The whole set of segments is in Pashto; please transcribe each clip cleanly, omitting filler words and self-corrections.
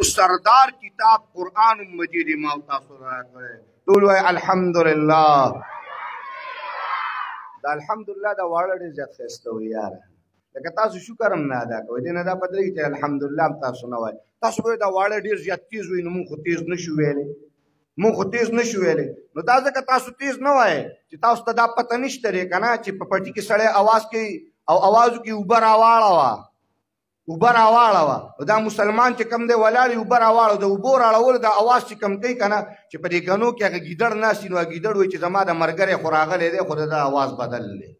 سردار کتاب قرآن مجید ما تاسو راکړی ټول وایي الحمدلله. دا الحمدلله دا واړه ډېر زیات ښایسته وي یاره، لکه تاسو شکر هم نه ادا کوئ. دې نه دا پدرېږي چې الحمدلله هم تاسو نه وایئ. تاسو به دا واړه ډېر زیات تیز وي نو مونږ خو تیز نه شو ویلی، مونږ خو تیز نه شو ویلی. نو دا ځکه تاسو تیز نه وایئ چې تاسو ته دا پته نشته دی که نه چې په پټي کې سړی اواز کوي او اوازو کې اوبه راواړوه اوبه راواړوه. دا مسلمان چې کوم دی ولاړ اوبه راواړو، د اوبو راړولو دا اواز چې کوم کوي که نه چې په دې ګنو کې هغه ګیدړ ناست وي نو هغه ګیدړ وایي چې زما د ملګری خو راغلی دی خو د ده اواز بدل دی،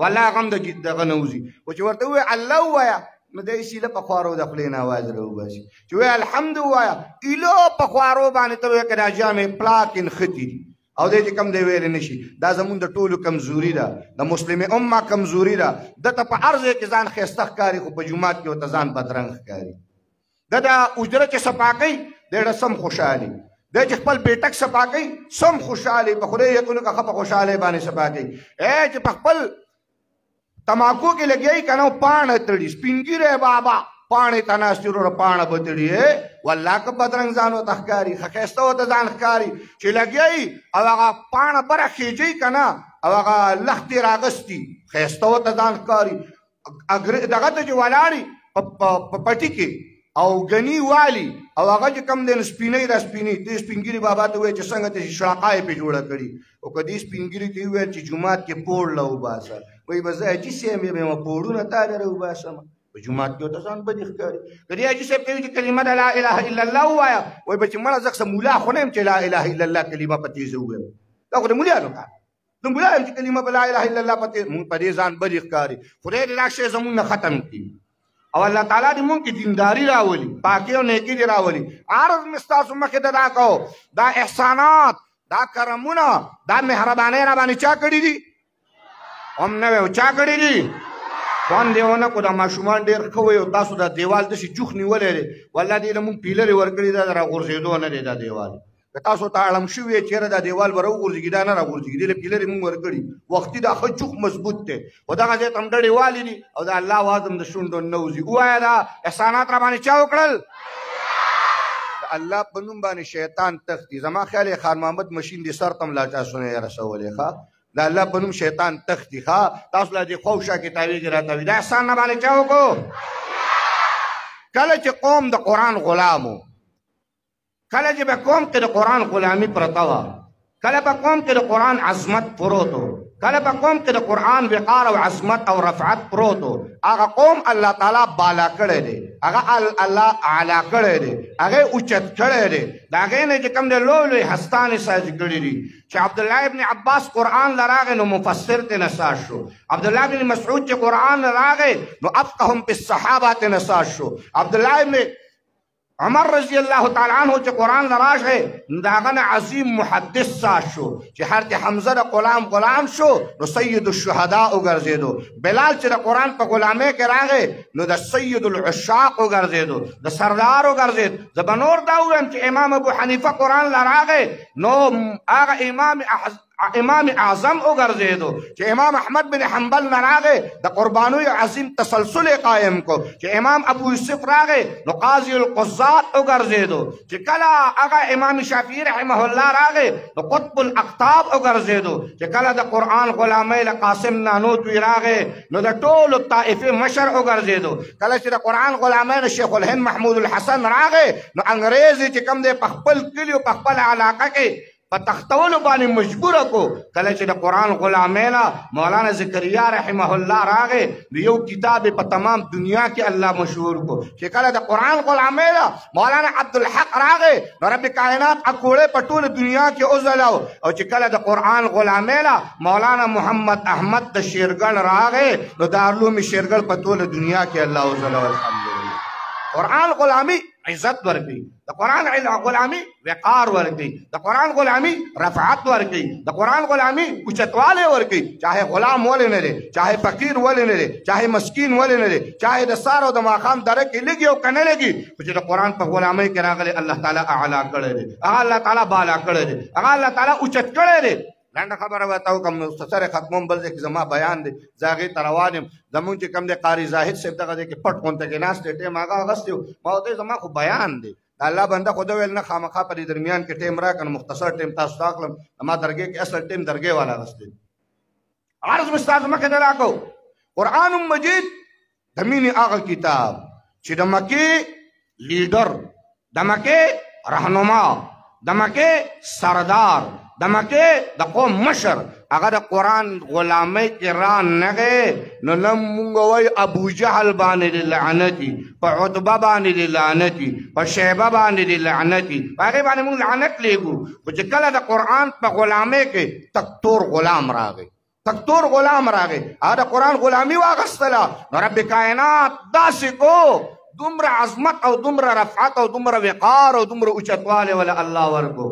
والله هغه هم دغه نه وځي. خو چې ورته ووایي الله ووایه نو دی سیله په خوارو د خولې نه اواز راوباسي. چې وایي الحمد ووایه ایلو په خوارو باندې ته وایې که دا جامې پلاک نښتي دي او دی چې کم دی ویلی نشي. دا زمونږ د ټولو کمزوري ده، د مسلم امه کمزوري ده. ده ته په هر ځای کې ځان ښایسته ښکاري خو په جومات کې ورته ځان بدرنګ ښکاري. ده د اجره چې صفا کوي دی ډېره سم خوشحالي، دی چې خپل بیټک صفا کوي سم خوشحالي، په خدای یقینو که ښه په خوشحالۍ باندې صفا کوي. چې په خپل تماکو کې لګیایي که نه پاڼه تړي سپین ږیری بابا پاڼې ته ناست وروره پاڼه به تړي والله که بدرنګ ځان ورته ښکاري ښه ښایسته ورته ځان ښکاري. چې لګیایي او هغه پاڼه بره خیجوي که نه او هغه لښتې راغستي ښایسته ورته ځان ښکاري. دغه ته چې ولاړي په پټي کې او ګني والي او هغه چې کوم دی نو سپینۍ را سپینې دې سپین ږیري بابا ته ووایي چې څنګه ته شړقه یې پرې جوړه کړي. او که دې سپین ږیري ته یې وویل چې جومات کې پوړ له وباسه وایي به زه حاجي صاحب یم پوړونه تا له راوباسم په جومات کې ورته ځان بدې ښکاري. که دې حاجي صاحب ته وایي چې کلمه د لا اله الا الله ووایه وایي به چې مړه زه مولا خو نه یم چې لا اله الا الله کلمه په تیزه ووایم، دا خو د مولیانو کار، د مولا یم چې کلمه په لا اله الا الله مونږ په دې ځان بدې ښکاري. خدای دې دا شی زمونږ نه ختم کړي او الله تعالی دې مونږ کې دینداري راولي، پاکي او نیکي دې راولي. عرض مې ستاسو مخې ته دا کو دا احسانات دا کرمونه دا مهربانۍ را باندې چا کړي دي؟ هم نه وی چا کړي دي؟ خوند یې ونه کړو. دا ماشومان ډېر ښه وی او تاسو دا دیوال داسې جوخ نیولی دی والله دې له مونږ پیلرې ورکړي دا د راغورځېدو نه دی دا دیوال. که تاسو ته اړم شوي یې چېرې دا دیوال به راوغورځېږي دا نه راغورځېږي، دې له پیلرې مونږ ورکړي وختي دا ښه جوخ مضبوط دی خو دغه ځای ته هم ډډې والي دي او د الله اواز هم د شونډو نه وځي. ووایه دا احسانات را باندې چا وکړل؟ د الله په نوم باندې شیطان تښتي. زما خیال یې خان محمد مشین دې سر ته هم لا چاسو نه یې رسولی ښه د الله په نوم شیطان تښتي. ښه تاسو لا دې خواوشا کې تاویږي را تاوي دا احسان نه باندې چا وکړو؟ کله چې قوم د قرآن غلام و، کله چې په قوم کې د قرآن غلامي پرته وه، کله په قوم کې د قرآن عظمت پروت و، کله په قوم کې د قرآن وقار او عظمت او رفعت پروت و، هغه قوم الله تعالی بالا کړی دی، هغه الله اعلی کړی دی، هغه اوچت کړی دی. د هغې نه چې کوم دی لوی لوی هستانې ساز کړي دي. چې عبدالله ابن عباس قرآن لراغی نو مفسر ته نساز شو. عبدالله ابن مسعود چې قرآن لراغی نو افقهم په صحابه ته نساز شو. عبدالله ابن عمر رضی الله تعالی عنہ چې قرآن لراغی د هغه نه عظیم محدث ساز شو. چې هر چې حمزه د غلام شو نو سید الشهداء وګرځېدو. بلال چې د قرآن په غلامۍ کې راغی نو د سید العشاق وګرځېدو، د سردار وګرځېد. زه به نور دا ووایم چې امام ابو حنیفه قرآن لراغی نو هغه امام اعظم وګرځېدو. چې امام احمد بن حنبل نه راغی د قربانیو عظیم تسلسل قایم کو. چې امام ابو یوسف راغی نو قاضي القضات وګرځېدو. چې کله هغه امام شافعي رحمه الله راغی نو قطب الاقطاب وګرځېدو. چې کله د قرآن غلامۍ له قاسم نانوتوي راغی نو د ټولو طائفې مشر وګرځېدو. کله چې د قرآن غلامۍ نه شیخ الهند محمود الحسن راغی نو انګریز چې کوم دی په خپل کلي او په خپله علاقه کې په تختولو باندې مجبوره کو. کله چې د قرآن غلامۍ نه مولانا زکریا رحمه الله راغی نو یو کتاب په تمام دنیا کې الله مشهور کو. چې کله د قرآن غلامۍ نه مولانا عبدالحق راغی نو رب کائنات اکوړې په ټوله دنیا کې وځلو. او چې کله د قرآن غلامۍ نه مولانا محمد احمد د شیرګل راغی نو دارالعلوم شیرګل په ټوله دنیا کې الله وځلو. الحمدلله قرآن غلامي عزت ورکړي، د قرآن غلامي وقار ورکړي، د قرآن غلامي رفعت ورکړي، د قرآن غلامي اوچتوالی ورکړي. چاہے غلام ولې نه دی، چاہے فقیر ولې نه دی، چاہے مسکین ولې نه دی، چاہے د سهار او د ماښام دره کې لږي او که نه لږي، خو چې د قرآن په غلامۍ کې راغلی الله تعالی اعلی کړی دی، هغه الله تعالی بالا کړی دی، هغه الله تعالی اوچت کړی دی. لنډه خبره ورته وکړم مختصر ختموم بل ځای کې زما بیان دی زه هغې ته روان یم زمونږ چې کوم دی قاري زاهد صاحب دغه ځای کې پټ غونته کې ناست دی ټیم هغه اغوستی و ما ورته زما خو بیان دی د الله بنده خو ده ویل نه خامخا په دې درمیان کې ټیم راکړه نو مختصر ټیم تاسو ته اخلم زما درګۍ کې اصل ټیم درګۍ والا اغوستی عرض مې ستاسو مخې ته راکړو قرآن مجید د مینې هغه کتاب چې د مکې لیډر د مکې رهنما د مکې سردار د مکې د قوم مشر هغه د قرآن غلامۍ کې را نغې نو نه مونږ وایو ابو جهل باندې د لعنتي په عتبه باندې د لعنتي په شیبه باندې د لعنتي په هغې باندې مونږ لعنت لیږو خو چې کله د قرآن په غلامۍ کې تکتور غلام راغی تکتور غلام راغی هغه د قرآن غلامي واغستله نو رب کائنات داسې کو دومره عظمت او دومره رفعت او دومره وقار او دومره اوچتوالی ولا الله ورکو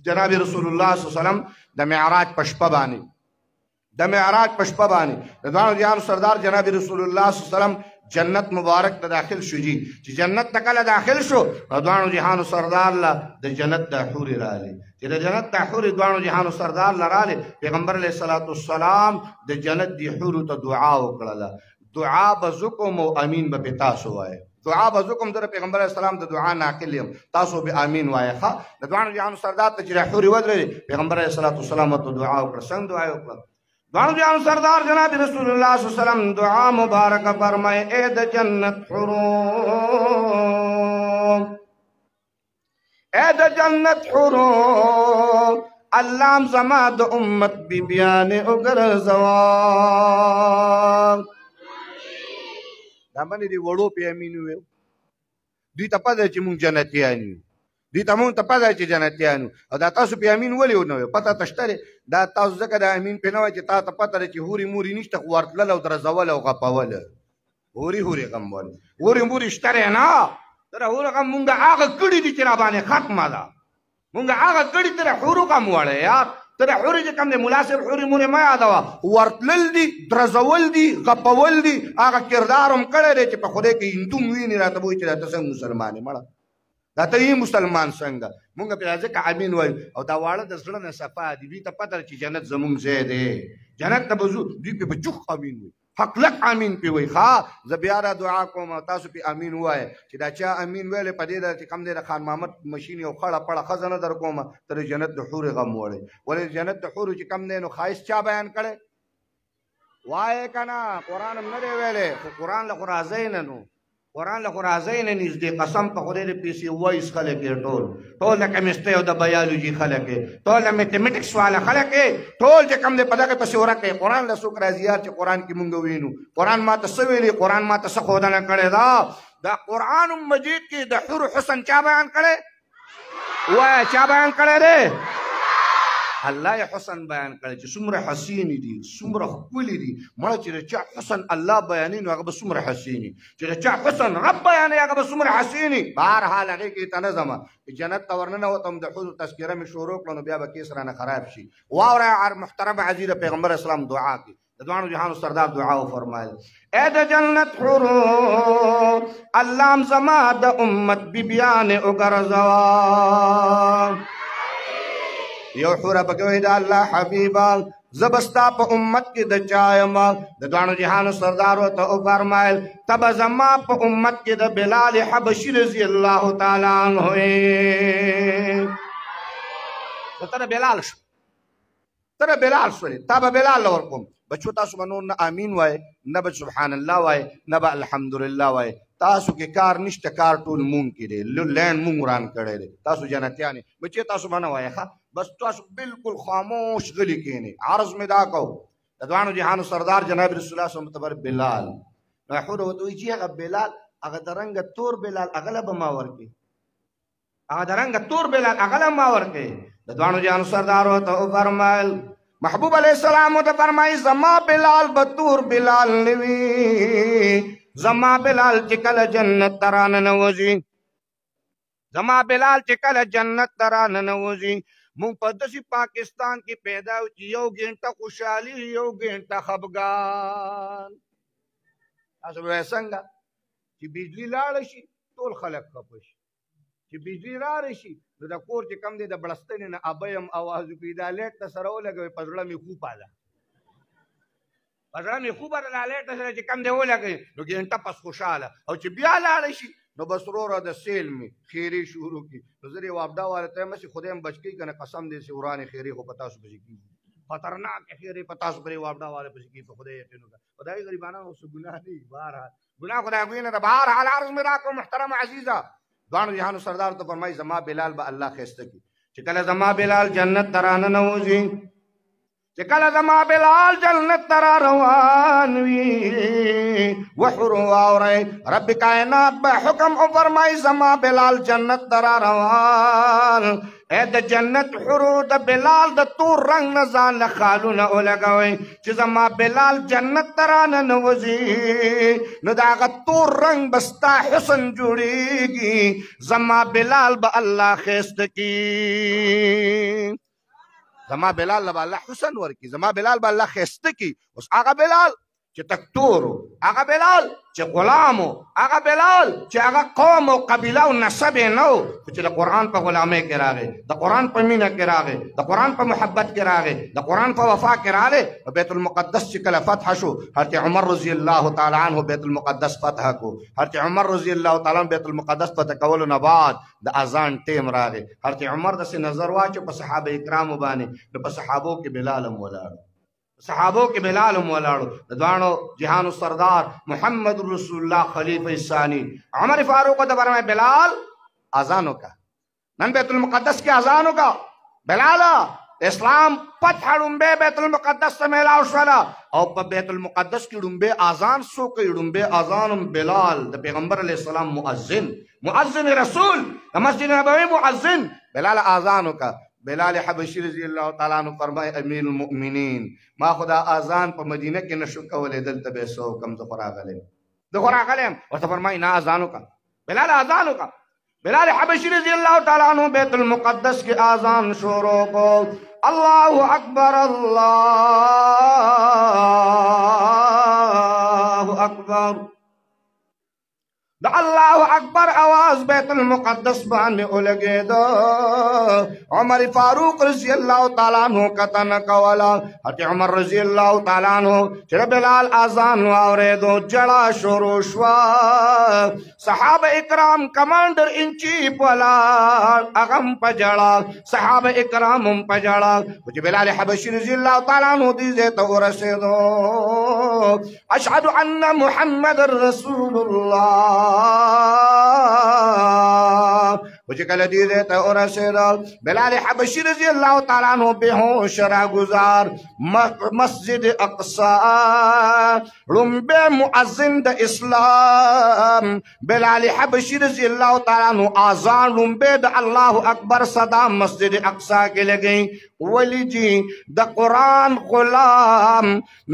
جناب رسول الله صلی الله علیه وسلم د معراج په شپه باندې د معراج په شپه باندې د دوانو جهانو سردار جناب رسول الله صلی الله علیه وسلم جنت مبارک ته داخل شو جی چې جنت ته کله داخل شو دوانو جهانو سردار له د جنت د حورې راغلي چې د جنت د حورې دوانو جهانو سردار له راغلي پیغمبر علیه الصلاة والسلام د جنت د حورو ته دعا وکړله دعا به زه کوم او امین به پې تاسو وایه دعا به زه کوم زه د پیغمبر علیه السلام د دعا ناقل یم تاسو به امین وایه ښه د دوانو جهانو سردار ته چې د حورې ودرېدې پیغمبر علیه الصلاة والسلام ورته دعا وکړه څنګه دعا یې وکړه دوانو جهانو سردار جناب رسول الله صلی الله علیه وسلم دعا مبارکه فرمایي ای د جنت حورو ای د جنت حورو الله زما د امت بیبیانې وګرځوه دا باندې دی وړو په امین ویو دوی ته پته چې مونږ جنتیان یو دوی ته مونږ ته پته چې جنتیان یو او دا تاسو په امین ولې ونه ویو پته ته شته دا تاسو ځکه د امین پې نه وای چې تا ته پته ده چې هورې مورې نشته خو ورتلل او درزول او غپول هورې غم ول هورې مورې شته نه تر هورې غم مونږ هغه کړي دي چې را باندې ختمه ده مونږ هغه کړي تر هورو غم وړی یار تر حورې چې کوم دی مناسب حورې مورې مه یادوه ورتلل دي درزول دي غپول دي هغه کردار هم کړی دی چې په خدای کې هندوم ویني راته به وایي چې دا ته څنګه مسلمان یې مړه دا ته یې مسلمان څنګه مونږ پرې ځکه امین وایو او دا واړه د زړه نه صفا دي دوی ته پته چې جنت زمونږ ځای دی جنت ته به ځو دوی پې به چوخ امین وایي حقلق امین پې وایي ښه زه بیا را دعا کوم او تاسو پې امین ووایه چې دا چا امین ویلی په دې ده چې کوم دی د خان محمد مشین یو خړه پړه ښځه نه در کومه ته د جنت د حورې غم وړی ولې جنت د حورو چې کوم دی نو ښایست چا بیان کړی وایې که نه قرآن هم نه دی ویلی خو قرآن له خو راځی نه نو قرآن له خو راځی نه نږدې قسم په خدای د پیسې وایس خلک یې ټول د کیمسټرۍ او د بایولوژي خلک یې ټول د میتھمیټکس والا خلک یې ټول چې کوم دی په دغې پسې ورک دی قرآن له څوک راځي یار چې قرآن کې مونږ وینو قرآن ما ته څه ویلي قرآن ما ته څه ښودنه کړې ده دا قرآن مجید کې د حور حسن چا بیان کړی وایه چا بیان کړی دی الله یې حسن بیان کړی چې څومره حسینې دي څومره ښکلي دي مړه چې د چا حسن الله بیانوي نو هغه به څومره حسینې چې د چا حسن رب بیانوي هغه به څومره حسینې بهرحال هغې کې ته نه ځمه جنت ته ورننوتم د ښځو تذکره مې شروع کړه نو بیا به کیس رانه خراب شي واوره محترم عزیز پیغمبر اسلام دعا کې د دوانو جهانو سردار دعا وفرمایل ای د جنت حورو الله زما د امت بیبیانې وګرځوه یو حوره پکې وایي د الله حبیبه زه به ستا په امت کې د چا یم د دوانو جهانو سردار ورته وفرمایل ته به زما په امت کې د بلال حبشي رضی الله تعالی عنه یې ته د بلال شو ته د بلال شولې تا به بلال له ورکوم بچو تاسو به نور نه امین وایې نه به سبحان الله وایې نه به الحمدلله وایې تاسو کې کار نشته کار ټول مونږ کې دی لینډ مونږ وران کړی دی تاسو جنتیان یې بچې تاسو به نه وایې ښه بس تاسو بالکل خاموش غلی کېنئ عرض مې دا کو د دوانو جهانو سردار جناب رسول الله صلی الله علیه وسلم بلال نو حوره ورته وایي چې هغه بلال هغه د رنګه تور بلال هغه له به ما ورکړي هغه د رنګه تور بلال هغه له ما ورکړي د دوانو جهانو سردار ورته وفرمایل محبوب علیه السلام ورته فرمایي زما بلال به تور بلال نه وي زما بلال چې کله جنت ته راننوځي زما بلال چې کله جنت ته راننوځي مونږ په داسې پاکستان کې پیدا و چې یو ګنټه خوشحالي یو ګنټه خفګان تاسو به څنګه چې بجلي لاړه شي ټول خلک خفه شي چې بجلی رارې شي نو د کور چې کم دی د بړستنې نه ابیم اواز وکړي دا لیټ ته سره ولګوي په زړه مې خوپه ده په زړه مې خوپه ده دا لیټ ته سره چې کم دی ولګوي نو ګنټه پس خوشحاله او چې بیا لاړه شي نو بس وروره د سیل مې خیرې شروع کړي نو زه یې وابډا والا ته یم چې خدای هم بچ کړي که نه قسم دی چې ورانې خیرې خو په تاسو پسې کېږي خطرناک خیرې په تاسو پرې وابډا والا پسې کېږي په خدای یقین وکړه خدای غریبانانو اوس ګناه نه وي بهرحال ګناه خدای کوي نه ده بهرحال عرض مې راکړو محترم عزیزه دوانو جهانو سردار ته فرمایي زما بلال به الله ښایسته کړي چې کله زما بلال جنت ته راننوځي چې کله زما بلال جنت ته را روان وي وحرو واورئ رب کائنات به حکم وفرمایي زما بلال جنت ته را روان اے د جنت حرو د بلال د تور رنگ نه ځان له خالونه ولګوئ چې زما بلال جنت ته راننوځي نو د هغه تور رنگ به ستا حسن جوړېږي زما بلال به الله ښایسته کړي زما بلال به الله حسن ورکړي زما بلال به الله ښایسته کړي اوس هغه بلال چې تکتورو هغه بلال چې غلامو هغه بلال چې هغه قوم او قبیله او نسب یې نه و چې د قرآن په غلامۍ کې راغی د قرآن په مینه کې راغی د قرآن په محبت کې راغی د قرآن په وفا کې راغی بیت المقدس چې کله فتح شو حضرت عمر رضی الله تعالی عنه بیت المقدس فتح کو حضرت عمر رضی الله تعالی عنه بیت المقدس فتح کولو نه بعد د اذان ټیم راغی حضرت عمر داسې نظر واچو په صحابه کرامو باندې نو په صحابو کې بلال هم ولاړ صحابو کې بلال هم ولاړو د دوانو جهانو سردار محمد رسول الله خلیفہ ثانی عمر فاروق ته فرمایي بلال اذان وکړه نن بیت المقدس کې اذان وکړه بلال اسلام فتح ډومبه بیت المقدس ته میلاو شوله او په بیت المقدس کې ډومبه اذان سو کوي ډومبه اذان بلال د پیغمبر علیه السلام مؤذن رسول د مسجد نبوي مؤذن بلال اذان وکړه بلال حبشی رضی الله تعالی عنہ فرمای امیر المؤمنین ما خدا اذان په مدینه کې نشو کولای دلته به سو کم زه راغلم ورته فرمای نه اذان وکړه بلال اذان وکړه بلال حبشی رضی الله تعالی عنہ بیت المقدس کې اذان شروع کو الله اکبر الله اکبر د الله اکبر आवाज بیت المقدس باندې ولګېدو عمر فاروق رضی الله تعالی عنہ کتن کولا حضرت عمر رضی الله تعالی عنہ چې بلال اذان واورېدو جړه شروع شو صحابه کرام کمانډر ان چیف ولا اغم پجړه صحابه کرام هم پجړه چې بلال حبشي رضی الله تعالی عنہ دې ته ورسېدو اشهد ان محمد رسول الله وجه کله دې ته ورسېدل بلال حبشي رضی الله تعالی عنہ بهوش راگزار مسجد اقصی لومبه مؤذن د اسلام بلال حبشي رضی الله تعالی عنہ اذان لومبه د الله اکبر صدا مسجد اقصی کې لګي ولی جی د قرآن غلام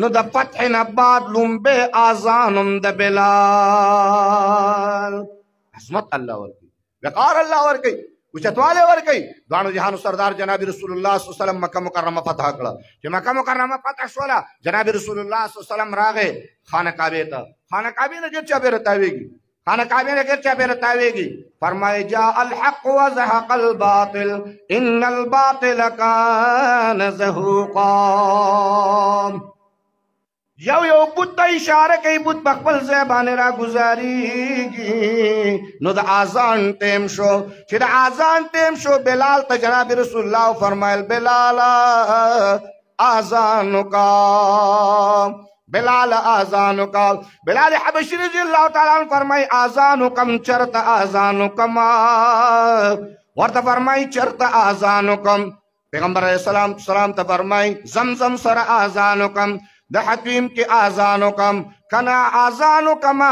نو د فتح نه بعد لومبه اذانم د بلال عظمت الله ورکی وقار الله ورکی اوچتواله ورکی دوانو جهانو سردار جناب رسول الله صلی الله علیه وسلم مکه مکرمه فتح کړه چې مکه مکرمه فتح شوله جناب رسول الله صلی الله علیه وسلم راغې خانه کعبه ته خانه کعبه نه چا به رتاويږي خانه کعبه نه چا به رتاويږي فرمایي جاء الحق وزهق الباطل ان الباطل كان زهوقا یو بت ته اشاره کوي بت په خپل ځای باندې راګزارېږي نو د اذان ټیم شو چې د اذان ټیم شو بلال ته جناب رسول الله فرمایل بلال اذان کا بلال اذان کا بلال حبشی رضی الله تعالی عنہ فرمای اذان کم چرت اذان کما ورته فرمای چرت اذان کم پیغمبر علیہ السلام ته فرمای زمزم سره اذان کم د حکیم کې اذان کم کنا اذان کما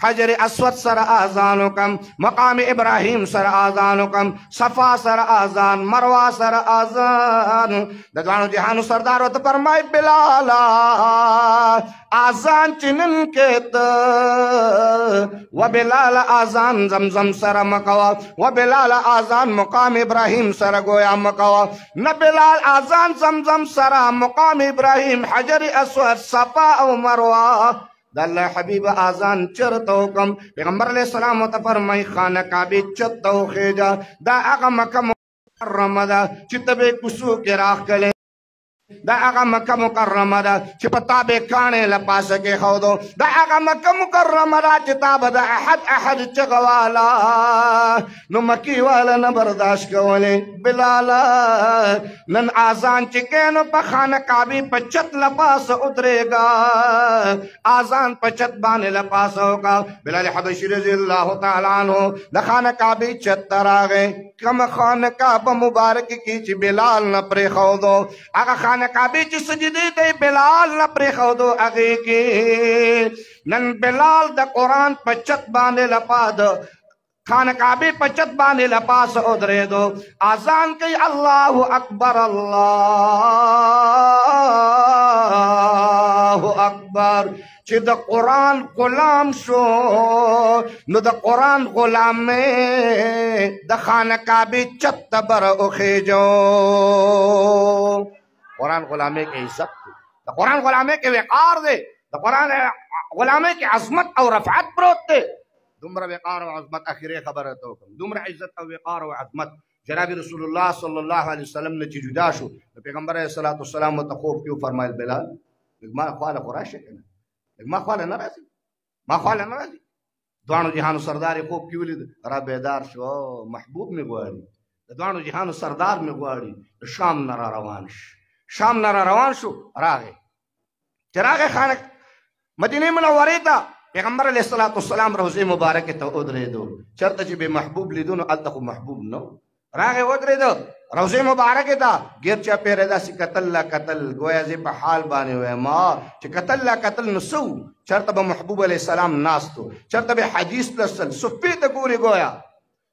حجر اسود سر اذان کم مقام ابراهیم سر اذان کم صفا سر اذان مروه سر اذان د دوانو جهانو سردار ته فرمای بلال اذان چنن کېت و بلال اذان زمزم سر مکوا و بلال اذان مقام ابراهیم سر گویا مکوا نه بلال اذان زمزم سر مقام ابراهیم حجر اسود صفا او مروه د الله حبیب اذان چرته وکم پیغمبر علیه السلام ته فرمای خانه کعبه چته وخېږه دا هغه مکه مکرمه ده چې ته به کوڅو کې راغلې دا هغه مکه مکرمه ده چې په تا به کاڼې له پاسه کېښودو دا هغه مکه مکرمه ده چې تا به د احد چغه والا نو مکې والا نه برداشت کولی بلاله نن اذان چې کې نو په خانه کعبې په چت له پاسه ودرېږه اذان په چت باندې له پاسه وکړه بلال حبشي رضی الله تعالی عنه د خانه کعبې چت ته راغی کومه خانه کعبه مبارک کې چې بلال نه پرېښودو هغه خانه کعبه چې سجدې ته بلال نه پرېښودو هغې کې نن بلال د قرآن په چت باندې لپاد خانه کعبه په چت باندې لپاسه ودرېدو اذان کوي الله اکبر الله اکبر چې د قرآن غلام شو نو د قرآن غلام د خانه کعبه چت ته بر وخېجو قرآن غلامه کې عزت دی د قرآن غلامه کې وقار دی د قرآن غلامه کې عظمت او رفعت پروت دی دومره وقار او عظمت اخیری خبره ته وکړم دومره عزت او وقار او عظمت جناب رسول الله صلی الله علیه وسلم نه چې جدا شو پیغمبر علیه الصلاۃ والسلام ته خوب کې فرمایل بلال ما خواله خراشه کنه ما خواله نه راځي ما خواله نه راځي دوانو جهانو سردار خوب کې ولید را بیدار شو محبوب می غواړي د دوانو جهانو سردار می غواړي شام نه را روان شو شام نه را روان شو راغی چې راغی خانه مدینه منورې ته پیغمبر علیه الصلاۃ والسلام روضه مبارکه ته ودرېدو چرته چې به محبوب لیدو نو هلته خو محبوب نو راغی ودرېدو روضه مبارکه ته ګیر چاپېره داسې کتل لا کتل گویا زه په حال باندې وایم چې کتل لا کتل نو سو چرته به محبوب علیه السلام ناستو چرته به حدیث لسل صفې ته ګوري گویا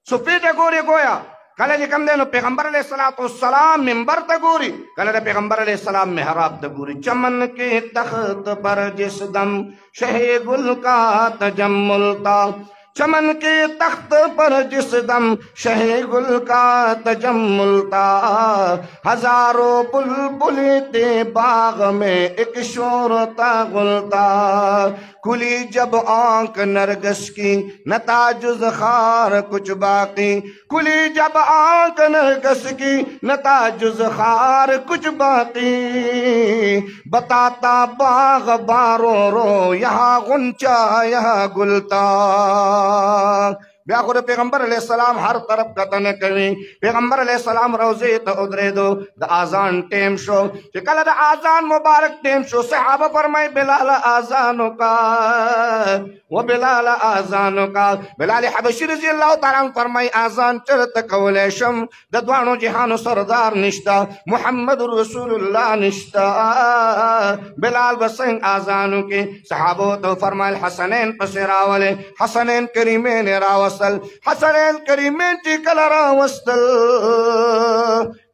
صفې ته ګوري گویا کله چې کوم دی نو پیغمبر علیه الصلاۃ والسلام منبر ته ګوري کله د پیغمبر علیه السلام محراب ته ګوري چمن کې تخت پر جس دم شہ گل کا تجمل تا چمن کے تخت پر جس دم شہ گل کا تجمل تا ہزاروں بلبل تھے باغ میں ایک شور تا غلتا کھلی جب آنکھ نرگس کی نتا جز خار کچھ باقی کھلی جب آنکھ نرگس کی نتا جز خار کچھ باقی بتاتا باغ بارو رو یہاں غنچہ یہاں گلتا بیا خو د پیغمبر علیه السلام هر طرف کتنه کوي پیغمبر علیه السلام روضې ته ودرېدو د اذان ټیم شو چې کله د اذان مبارک ټیم شو صحابه فرمای بلال اذان وکړه و بلال اذان وکړه بلال حبشي رضی الله تعالی عنہ فرمای اذان چرته کولی شم د دوانو جهانو سردار نشته محمد رسول الله نشته بلال بسنګ اذانو کې صحابو ته فرمایل حسنین پسې راولې حسنین کریمین راوستل حسنین کریمین چې کله راوستل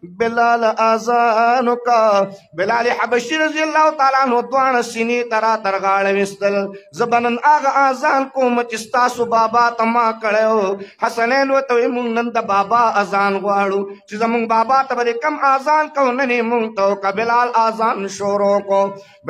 بلال اذان کا بلال حبشي رضی الله تعالی عنہ دوانه سینې ترا تر غاړه وستل زبنن هغه اذان کوم چې ستاسو بابا ته ما کړو حسنین وته مونږ نن د بابا اذان غواړو چې زمونږ بابا ته به کم اذان کو نه مونږ ته بلال اذان شروع کو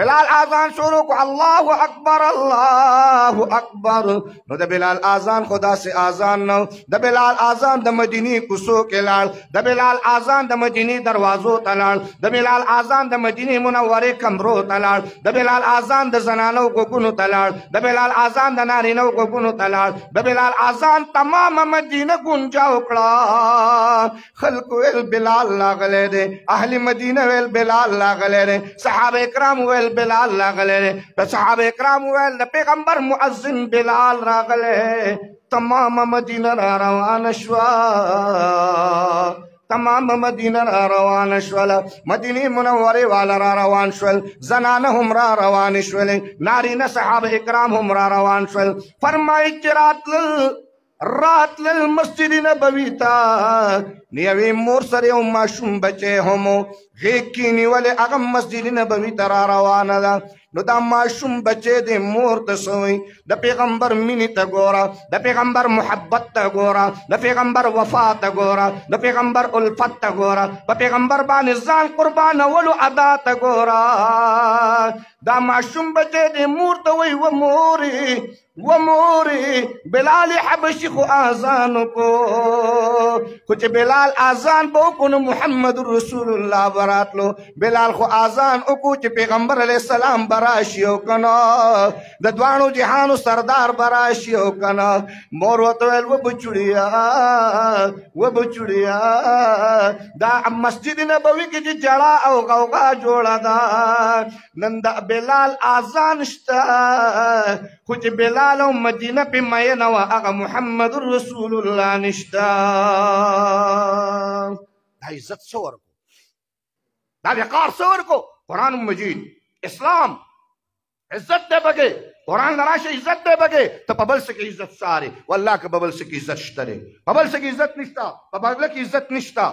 بلال اذان شروع کو الله اکبر الله اکبر نو د بلال اذان خدا سے اذان نو د بلال اذان د مدینی کوڅو کې لاړ د بلال اذان د مدینی دروازو ته لاړ د بلال اذان د مدینی منورې کمرو ته لاړ د بلال اذان د زنانو غوږونو ته لاړ د بلال اذان د نارینو غوږونو ته لاړ د بلال اذان تمام مدینه ګونجاو کړه خلق ویل بلال راغلی دی اهل مدینه ویل بلال راغلی دی صحابه کرام ویل بلال راغلی دی صحابه کرام ویل د پیغمبر مؤذن بلال راغلی تمام مدینه را روان شوه تمام مدینه را روان شول مدینه منوره والا را روان شول زنانه هم را روان شول نارینه صحابه اکرام هم را روان شول فرمایي چې راتل مسجد نبوي ته نیوی مور سره یو ماشوم بچی هم غیږ کې نیولې هغه مسجد نبوي ته را روانه ده نو دا ماشوم بچی د مور ته سوی د پیغمبر مینې ته ګوره د پیغمبر محبت ته ګوره د پیغمبر وفا ته ګوره د پیغمبر الفت ته ګوره په پیغمبر باندې ځان قربانولو ادا ته ګوره دا معشوم بچے دے مور ته وی و موري بلال حبشي خو آزان کو کچھ بلال آزان بو کو محمد رسول الله براتلو بلال خو آزان او کو چې پیغمبر علیہ السلام براشیو کنا د دوانو جهانو سردار براشیو کنا مور وتویل و بچړیا دا مسجد نبوي کې چې جړه او غوغا جوړه دا نن دا بلال آزان شتا خو چې بلال او مدینه په مینه وا هغه محمد رسول الله نشتا دا عزت څور کو دا وقار څور کو قرآن مجید اسلام عزت دے بگے قرآن نراش عزت دے بگے تو پبل سے کی عزت سارے واللہ کے ببل سے کی عزت شترے پبل سے کی عزت نشتا پبل کی عزت نشتا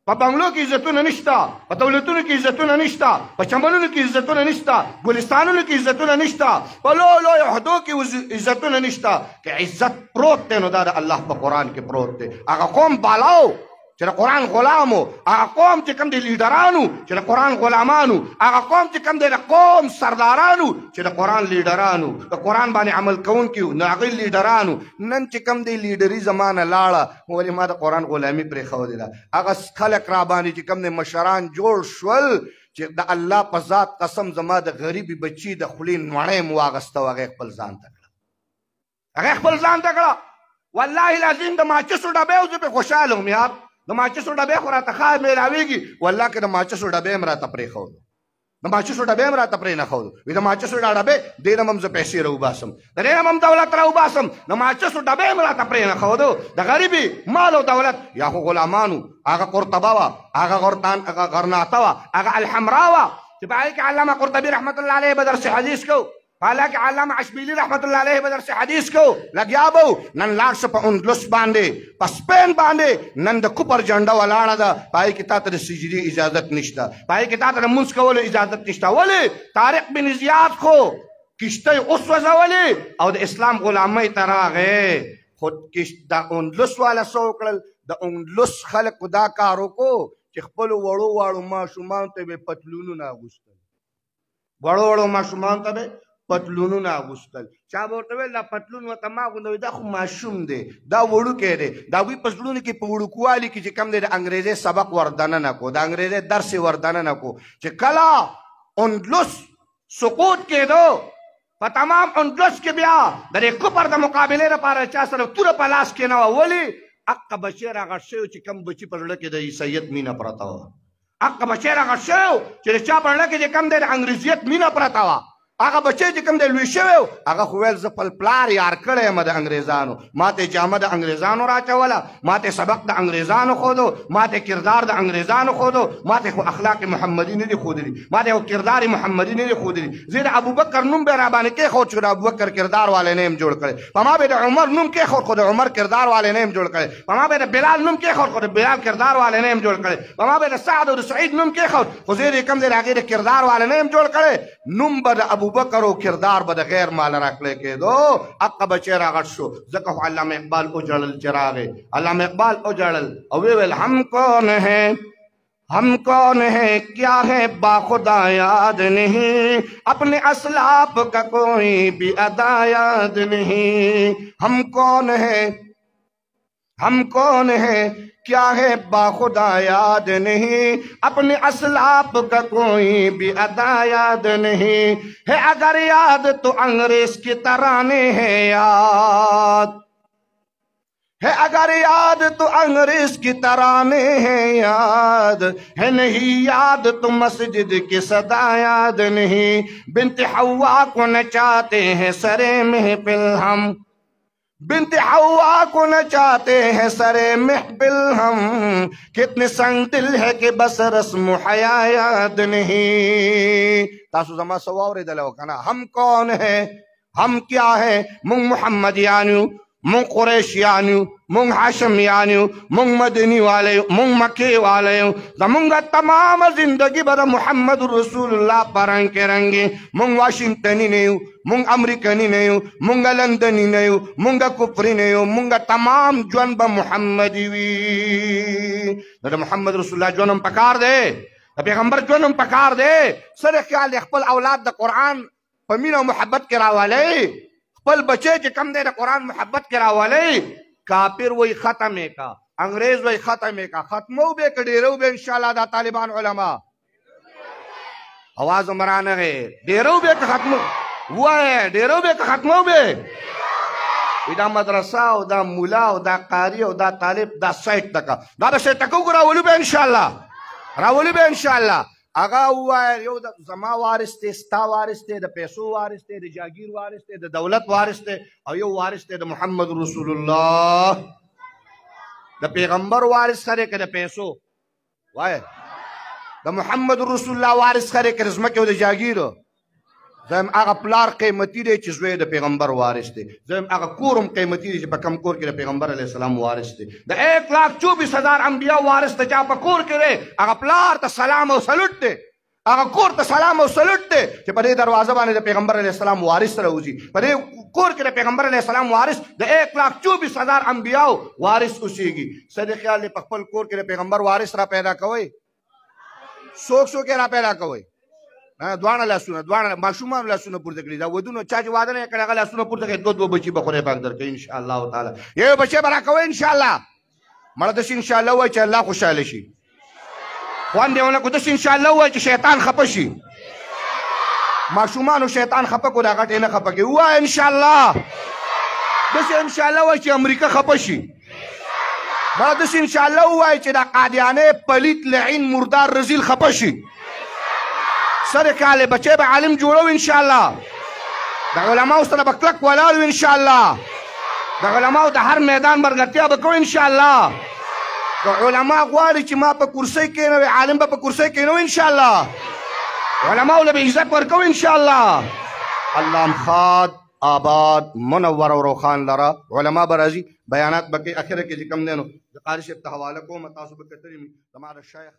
پبنگلوں کی عزتوں نشتا پتولتوں کی عزتوں نشتا پچمنوں کی عزتوں نشتا گلستانوں کی عزتوں نشتا پلو لو عہدوں کی عزتوں نشتا کہ عزت پروت تے نو دا اللہ پا قرآن کے پروت تے اگا قوم بالاو چرا قرآن غلامو اگا قوم چکم دے لیڈرانو چرا قرآن غلامانو اگا قوم چکم دے قوم سردارانو چرا قرآن لیڈرانو قرآن بانے عمل کون کیو ناغل لیڈرانو نن چکم دے لیڈری زمان لاڑا ولی ما دا قرآن غلامی پر خود دا اگا خلق رابانی چکم دے مشران جوڑ شول چی دا اللہ پزاد قسم زما دا غریبی بچی دا خلین نوڑے مواغستا اگا اقبل زان تکڑا واللہ العظیم دا ماچسو ڈبے اوزے پہ خوشحال ہوں یار دا ماچسو ڈبے خورا تخواہ میراوی گی واللہ کہ دا ماچسو ڈبے مرا تپری خودو دا ماچسو ڈبے مرا تپری نخودو وی دا ماچسو ڈبے دینا ممز پیسی رو باسم دا دینا مم دولت رو باسم دا ماچسو ڈبے مرا تپری نخودو دا غریبی مال و دولت یا خو غلامانو آغا قرطباوا آغا غرناطوا آغا الحمراوا تبعی کہ علامہ قرطبی رحمت اللہ علیہ بدر سے حدیث کو حالانکہ علامہ عشبیلی رحمت اللہ علیہ بدر سے حدیث کو لگیا بو نن لاڑ سے پا اندلس باندے پا سپین باندے نن دا کپر جنڈا والانا دا پائی کتا تا سجدی اجازت نشتا پائی کتا تا منس کولو اجازت نشتا ولی طارق بن زیاد کو کشتے اس وزا ولی او دا اسلام غلامی تراغے خود کشت دا اندلس والا سوکڑل دا اندلس خلق دا کارو کو چخپلو وڑو وارو ما شمان تے بے پتلونو ناگوستل وڑو وڑو ما شمان تے بے پتلونو ناغوستل چا بورتوی دا پتلون و تماغو نوی دا خو معشوم دے دا وڑو کے دے دا وی پتلون کی پوڑو کوالی کی چی کم دے دا انگریزے سبق وردانا نکو دا انگریزے درس وردانا نکو چی کلا اندلس سقوط کے دو پا تمام اندلس کے بیا در ایک کپر دا مقابلے را پارا چا سر تور پلاس کے نوا ولی اقا بشیر آغا شیو چی کم بچی پر لکے دا عیسیت مینا پرتا ہوا اقا بشیر آغا شیو چی چا پر لکے جی کم دے دا انگریزیت مینا پرتا ہوا آغا بچے جی کم دے لوی شویو آغا خویل زفل پلار یار کڑے ما دا انگریزانو ما تے جامع دا انگریزانو را چولا ما تے سبق دا انگریزانو خودو ما تے کردار دا انگریزانو خودو ما تے اخلاق محمدی نہیں خود لی ما تے کردار محمدی نہیں خود لی زیر ابو بکر نم بے رابانے کے خود چھوڑا ابو بکر کردار والے نیم جوڑ کرے پما بے دا عمر نم کے خود عمر کردار والے نیم جوڑ کرے پما بے دا بلال نم کے خود بلال کردار والے نیم جوڑ کرے پما بے دا سعد و سعید نم کے خود زیر کم دے راگیر کردار والے نیم جوڑ کرے نم با دا ابو بکر و کردار با دا غیر مال رکھلے کے دو اقا بچے راگت شو زکو علامہ اقبال اجڑل چراغے علامہ اقبال اجڑل اویویل ہم کون ہیں کیا ہے با خدا یاد نہیں اپنے اسلاف کا کوئی بھی ادا یاد نہیں ہم کون ہیں کیا ہے با خدا یاد نہیں اپنے اسلاف کا کوئی بھی ادا یاد نہیں ہے اگر یاد تو انگریز کی ترانے ہیں یاد ہے اگر یاد تو انگریز کی ترانے ہیں یاد ہے نہیں یاد تو مسجد کی صدا یاد نہیں بنت حوا کو نچاتے ہیں سرے محفل ہم بنت حوا کو نچاتے ہیں سرے محفل ہم کتنے سنگ دل ہے کہ بس رسم حیا یاد نہیں تاسو زما سواورے دلو کنا ہم کون ہیں ہم کیا ہیں منگ محمد یانیو منگ قریش یانیو منگ حاشم یانیو منگ مدنی والے منگ مکی والے زمونگا تمام زندگی بدا محمد رسول اللہ پرنگ کے رنگی منگ واشنگٹنی نیو منگ امریکنی نیو منگا لندنی نیو منگا کفری نیو منگا تمام جون با محمدی وی دا محمد رسول اللہ جونم پکار دے د پیغمبر ژوند هم پکار دی. سره خیال دی خپل اولاد د قرآن په مینه او محبت کې راولئ، خپل بچی چې کم دی د قرآن محبت کې راولئ. کافر وی ختم یې کا، انګریز وی ختم یې کا، ختمو به که ډېرو به انشاءالله دا طالبان علما آواز هم رانغی، ډېرو به که ختمو ووایه، ډېرو به که ختمو به دا مدرسه او دا مولا او دا قاری او دا طالب دا سایت تکا دا به سایت تکو راولو به انشاءالله، راولو به انشاءالله. هغه ووایه یو د زما وارث دی، ستا وارث دی، د پیسو وارث دی، د جاګیر وارث دی، د دولت وارث دی، او یو وارث دی د محمد رسول الله. د پیغمبر وارث خره که د پیسو وایه، د محمد رسول الله وارث خره که د ځمکې او د جاګیرو. زم هغه پلار قیمتي دی چې زوی د پیغمبر وارث دی. زم هغه کور هم قیمتي دی چې په کم کور کې د پیغمبر علیه السلام وارث دی. د 1,24,000 انبیا وارث د چا په کور کې دی، هغه پلار ته سلام او سلوټ دی، هغه کور ته سلام او سلوټ دی چې په دې دروازه باندې د پیغمبر علیه السلام وارث راوځي. په دې کور کې د پیغمبر علیه السلام وارث د 1,24,000 انبیاو وارث اوسېږي. څه د خیال دی په خپل کور کې د پیغمبر وارث را پیدا کوئ؟ څوک څوک یې را پیدا کوئ؟ دواړه لاسونه، دواړه ماشومان لاسونه پورته کړي. دا ودونه چا چې واده نه یې کړی هغه لاسونه پورته کړي. دوه بچي به خدای پاک درکوي انشاءالله تعالی. یو بچی به راکوئ انشاءالله. مړه داسې انشاءالله ووایي چې الله خوشحاله شي. خوند یې ونه کړو داسې انشاءالله ووایي چې شیطان خفه شي. ماشومانو شیطان خفه کړو دا غټ یې نه خفه کوي. ووایه انشاءالله. داسې انشاءالله ووایي چې امریکا خفه شي. مړه داسې انشاءالله ووایي چې دا قادیانې پلیت لعین مردار رزیل خفه شي. سر کاله بچه به عالم جوړو انشاءالله. د علماو سره به کلک ولاړ وو انشاءالله. د علماو د هر میدان ملګرتیا به کوو انشاءالله. د علما غواړي چې ما په کرسۍ کښېنوي، عالم به په کرسۍ کښېنو انشاءالله. علماو له به عزت ورکوو انشاءالله. الله خاد آباد منور او روخان لره علما به راځي، بیانات به کوي. اخره کې چې کوم دی نو د قاري صاحب ته حواله کوم، تاسو به کتلي زما د شیخ